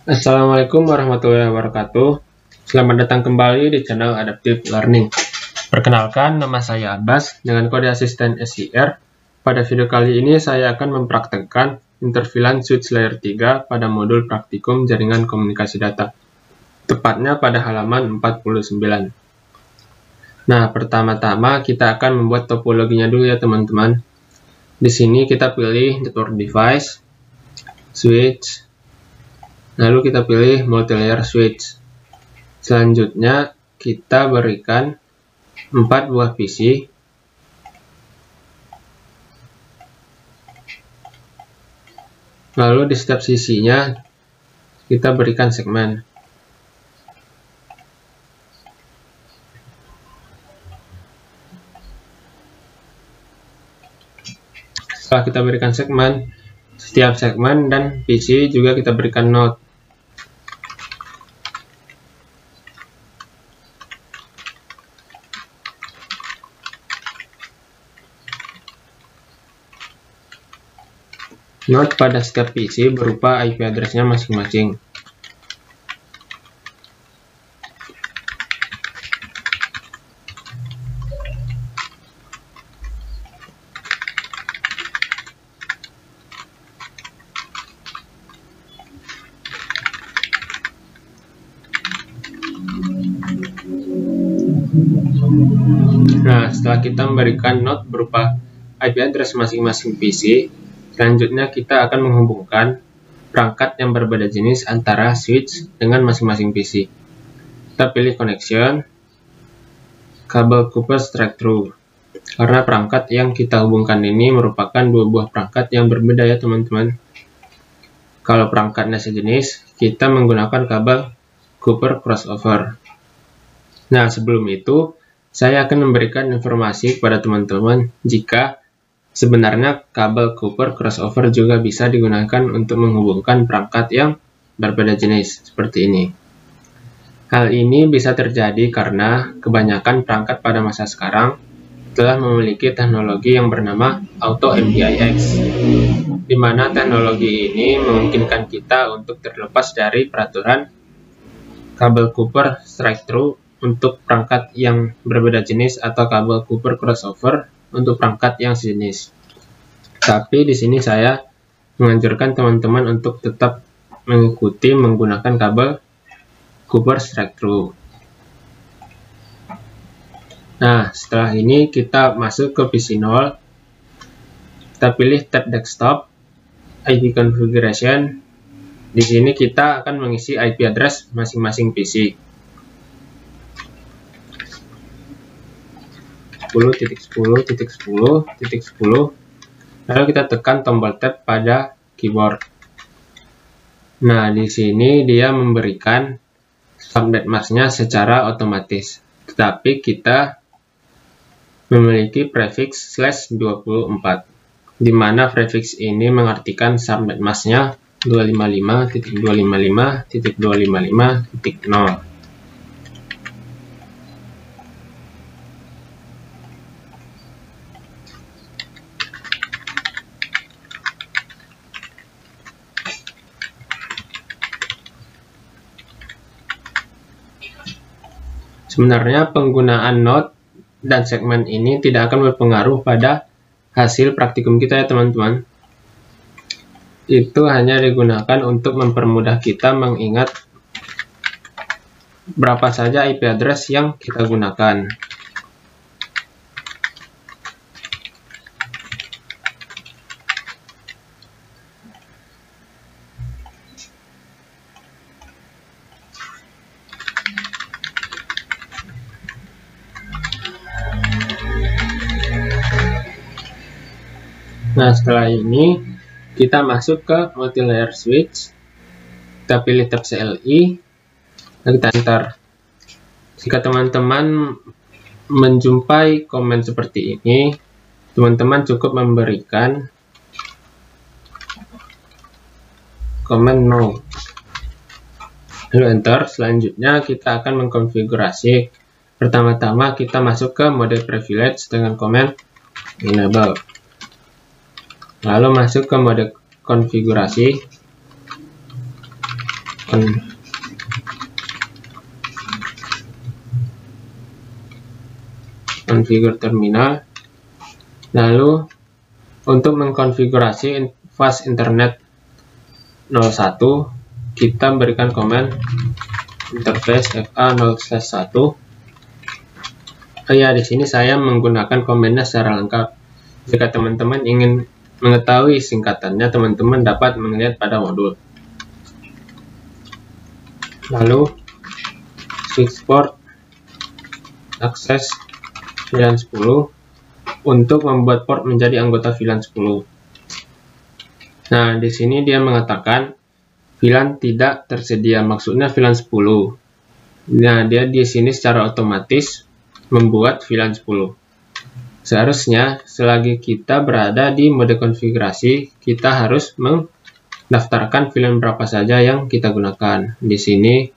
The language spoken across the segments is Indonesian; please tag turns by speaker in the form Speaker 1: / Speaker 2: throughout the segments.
Speaker 1: Assalamualaikum warahmatullahi wabarakatuh. Selamat datang kembali di channel Adaptive Learning. Perkenalkan, nama saya Abbas dengan kode asisten SIR. Pada video kali ini saya akan mempraktekkan interVLAN switch layer 3 pada modul praktikum jaringan komunikasi data. Tepatnya pada halaman 49. Nah, pertama-tama kita akan membuat topologinya dulu ya teman-teman. Di sini kita pilih network device, switch, lalu kita pilih multilayer switch. Selanjutnya kita berikan 4 buah PC. Lalu di setiap sisinya kita berikan segmen. Setelah kita berikan segmen, setiap segmen dan PC juga kita berikan node. Node pada setiap PC berupa IP address-nya masing-masing. Nah, setelah kita memberikan node berupa IP address masing-masing PC, selanjutnya kita akan menghubungkan perangkat yang berbeda jenis antara switch dengan masing-masing PC. Kita pilih connection, kabel Cooper straight through. Karena perangkat yang kita hubungkan ini merupakan dua buah perangkat yang berbeda ya teman-teman. Kalau perangkatnya sejenis, kita menggunakan kabel Cooper crossover. Nah, sebelum itu, saya akan memberikan informasi kepada teman-teman jika sebenarnya kabel Cooper crossover juga bisa digunakan untuk menghubungkan perangkat yang berbeda jenis, seperti ini. Hal ini bisa terjadi karena kebanyakan perangkat pada masa sekarang telah memiliki teknologi yang bernama Auto MPIX, di mana teknologi ini memungkinkan kita untuk terlepas dari peraturan kabel Cooper straight through untuk perangkat yang berbeda jenis atau kabel Cooper crossover untuk perangkat yang sejenis. Tapi di sini saya menganjurkan teman-teman untuk tetap mengikuti menggunakan kabel Cooper straight through. Nah, setelah ini kita masuk ke PC 0. Kita pilih tab desktop, IP configuration. Di sini kita akan mengisi IP address masing-masing PC. 10.10.10.10. Lalu kita tekan tombol tab pada keyboard. Nah, di sini dia memberikan subnet mask-nya secara otomatis. Tetapi kita memiliki prefix /24, di mana prefix ini mengartikan subnet mask-nya 255.255.255.0. Sebenarnya penggunaan node dan segmen ini tidak akan berpengaruh pada hasil praktikum kita ya teman-teman. Itu hanya digunakan untuk mempermudah kita mengingat berapa saja IP address yang kita gunakan. Nah, setelah ini kita masuk ke multilayer switch. Kita pilih tab CLI dan kita enter. Jika teman-teman menjumpai komen seperti ini, teman-teman cukup memberikan komen no. Lalu enter. Selanjutnya kita akan mengkonfigurasi. Pertama-tama kita masuk ke mode privilege dengan komen enable. lalu masuk ke mode konfigurasi, konfigur terminal. Lalu untuk mengkonfigurasi fast internet 01, kita berikan komen interface FA0/1. Ya, di sini saya menggunakan komennya secara lengkap. Jika teman-teman ingin mengetahui singkatannya, teman-teman dapat melihat pada modul. Lalu switch port akses VLAN 10 untuk membuat port menjadi anggota VLAN 10. Nah, di sini dia mengatakan VLAN tidak tersedia, maksudnya VLAN 10. Nah, dia di sini secara otomatis membuat VLAN 10. Seharusnya selagi kita berada di mode konfigurasi, kita harus mendaftarkan VLAN berapa saja yang kita gunakan. Di sini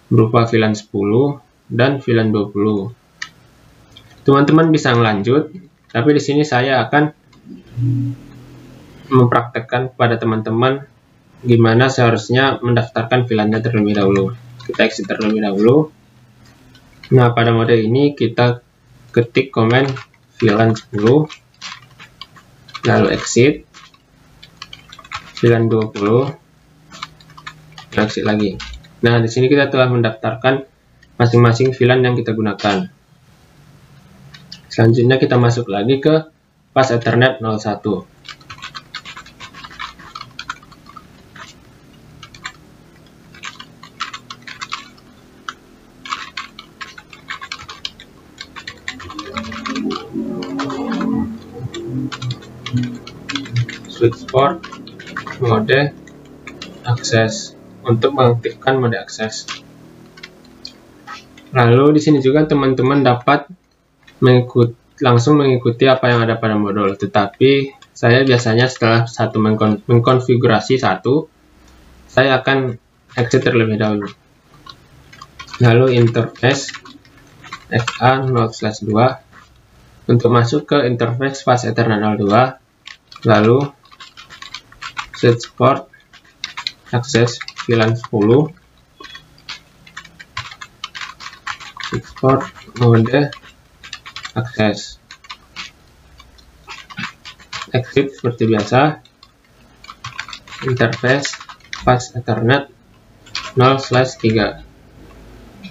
Speaker 1: berupa VLAN 10 dan VLAN 20. Teman-teman bisa lanjut, tapi di sini saya akan mempraktekkan kepada teman-teman gimana seharusnya mendaftarkan VLAN-nya terlebih dahulu. Kita exit terlebih dahulu. Nah, pada mode ini kita ketik komen VLAN 10, lalu exit, VLAN 20, exit lagi. Nah, di sini kita telah mendaftarkan masing-masing VLAN yang kita gunakan. Selanjutnya kita masuk lagi ke fast Ethernet 01. Switch port mode akses untuk mengaktifkan mode akses. Lalu di sini juga teman-teman dapat langsung mengikuti apa yang ada pada modul. Tetapi saya biasanya setelah mengkonfigurasi satu, saya akan exit terlebih dahulu. Lalu interface FA0/2 untuk masuk ke interface fast Ethernet 02. Lalu switch port akses VLAN 10, switch port mode akses, exit seperti biasa, interface fast Ethernet 0/3.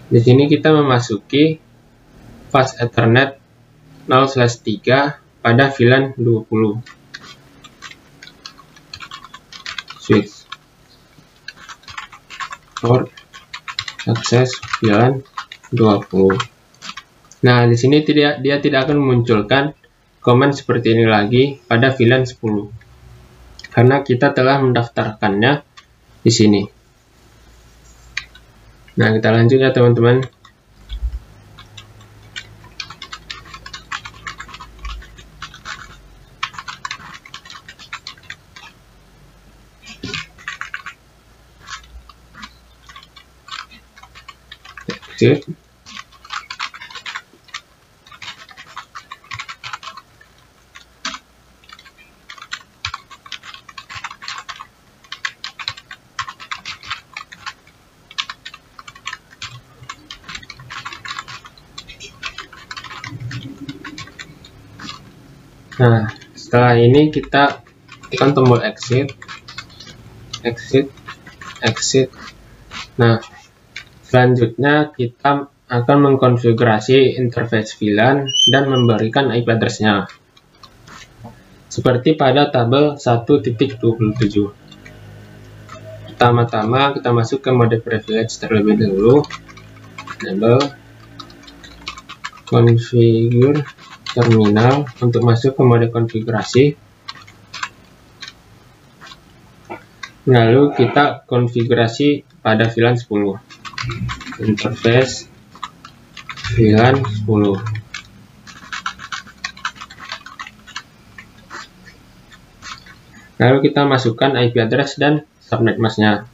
Speaker 1: Di sini kita memasuki fast Ethernet 0/3 pada VLAN 20. Switch port akses VLAN 20. Nah, di sini dia tidak akan memunculkan komen seperti ini lagi pada VLAN 10 karena kita telah mendaftarkannya di sini. Nah, kita lanjut ya teman-teman. Exit. Nah, setelah ini kita tekan tombol exit, exit. Nah, selanjutnya kita akan mengkonfigurasi interface VLAN dan memberikan IP address-nya. Seperti pada tabel 1.27. Pertama-tama kita masuk ke mode privilege terlebih dahulu. Enable configure terminal untuk masuk ke mode konfigurasi. Lalu kita konfigurasi pada VLAN 10. Interface VLAN 10. Lalu kita masukkan IP address dan subnet mask-nya.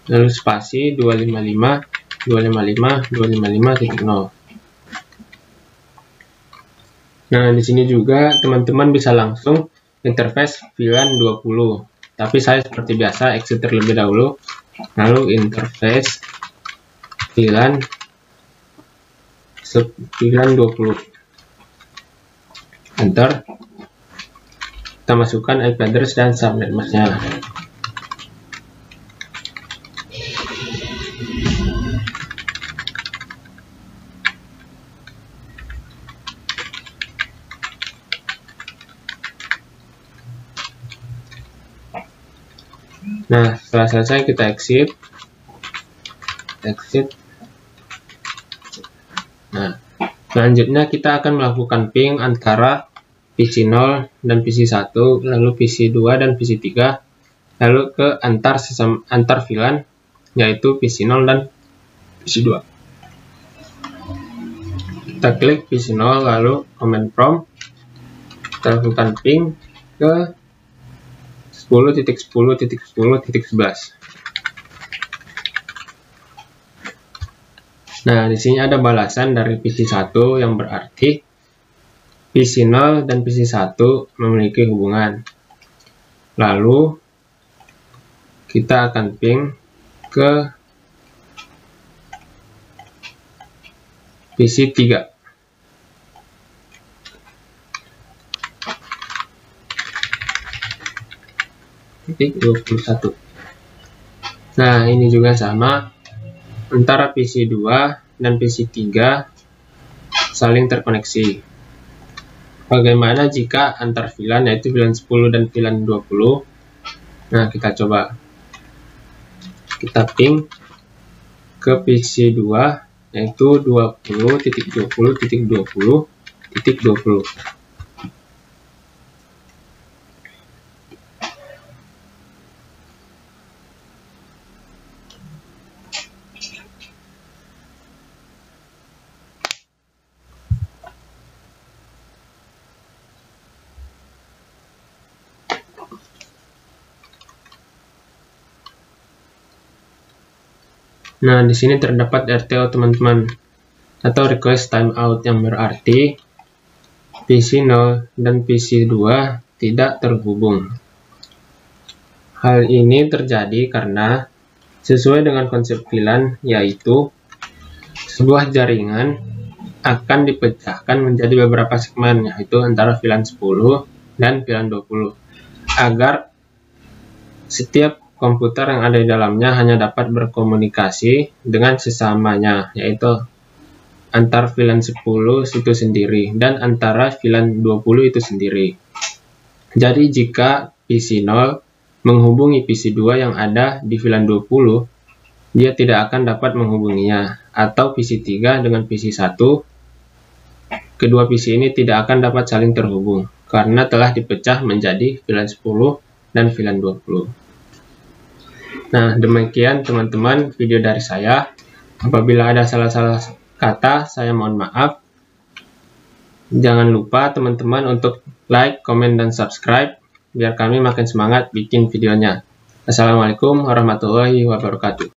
Speaker 1: lalu spasi 255, 255, 255.0. Nah, di sini juga teman-teman bisa langsung interface VLAN 20. Tapi saya seperti biasa exit terlebih dahulu, lalu interface VLAN 20. Enter. Kita masukkan IP address dan subnet mask-nya. Nah, setelah selesai kita exit. Nah, selanjutnya kita akan melakukan ping antara PC 0 dan PC 1, lalu PC 2 dan PC 3, lalu ke antar VLAN, yaitu PC 0 dan PC 2. Kita klik PC 0, lalu command prompt, kita lakukan ping ke 10.10.10.11. Nah, di sini ada balasan dari PC 1 yang berarti PC 0 dan PC 1 memiliki hubungan. Lalu kita akan ping ke PC 3. Titik 21. Nah, ini juga sama, antara PC 2 dan PC 3 saling terkoneksi. Bagaimana jika antar VLAN, yaitu VLAN 10 dan VLAN 20? Nah, kita coba. Kita ping ke PC 2, yaitu 20.20.20.20. Nah, di sini terdapat RTO teman-teman, atau request timeout, yang berarti PC 0 dan PC 2 tidak terhubung. Hal ini terjadi karena sesuai dengan konsep VLAN, yaitu sebuah jaringan akan dipecahkan menjadi beberapa segmen, yaitu antara VLAN 10 dan VLAN 20, agar setiap komputer yang ada di dalamnya hanya dapat berkomunikasi dengan sesamanya, yaitu antar VLAN 10 itu sendiri dan antara VLAN 20 itu sendiri. Jadi jika PC 0 menghubungi PC 2 yang ada di VLAN 20, dia tidak akan dapat menghubunginya, atau PC 3 dengan PC 1, kedua PC ini tidak akan dapat saling terhubung karena telah dipecah menjadi VLAN 10 dan VLAN 20. Nah, demikian teman-teman video dari saya. Apabila ada salah-salah kata, saya mohon maaf. Jangan lupa teman-teman untuk like, komen, dan subscribe biar kami makin semangat bikin videonya. Assalamualaikum warahmatullahi wabarakatuh.